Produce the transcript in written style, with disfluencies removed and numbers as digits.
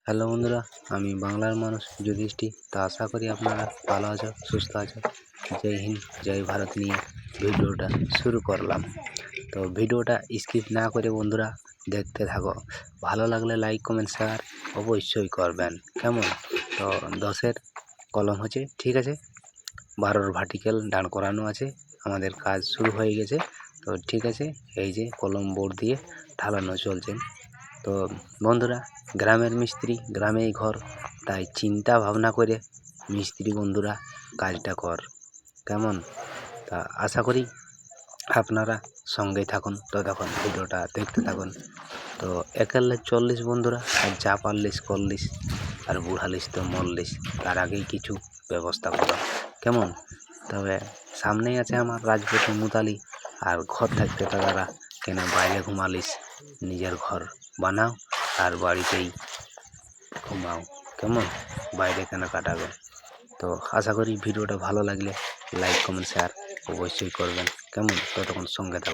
Hello বন্ধুরা, আমি বাংলার মানুষ যুধিষ্ঠির। তা আশা করি আপনারা ভালো আছো, সুস্থ আছো। জয় হিন্দ, জয় ভারত নিয়ে ভিডিওটা শুরু করলাম। তো ভিডিওটা স্কিপ না করে বন্ধুরা দেখতে থাকো। ভালো লাগলে লাইক, কমেন্ট, শেয়ার অবশ্যই করবেন। কেমন? তো 10-এর কলম হচ্ছে, ঠিক আছে। 12-র ভার্টিক্যাল দাঁড় করানো আছে। আমাদের কাজ শুরু হয়ে গেছে। তো ঠিক আছে, এই যে কলম বোর্ড দিয়ে ঢালানো চলছে। তো বন্ধুরা, গ্রামের মিস্ত্রি গ্রামেই ঘর, তাই চিন্তা ভাবনা করে মিস্ত্রি বন্ধুরা কাজটা কর। কেমন? তা আশা করি আপনারা সঙ্গেই থাকুন। তো দেখুন, ভিডিওটা দেখতে থাকুন। তো একালে 40 বন্ধুরা, আর যা পারলিস করলিস, আর বুড়ালিস তো মরলিস, তার আগেই কিছু ব্যবস্থা করো। কেমন? তবে সামনেই আছে আমার রাজপথী মুতালি, আর ঘর থাকতে তারা কেন বাইরে ঘুমালিস, নিজের ঘর বানাও আর বাড়িতেই ঘুমাও। কেমন? বাইরে কেন কাটাবে? তো আশা করি ভিডিওটা ভালো লাগলে লাইক, কমেন্ট, শেয়ার অবশ্যই করবেন। কেমন? ততক্ষণ সঙ্গে থাকুন।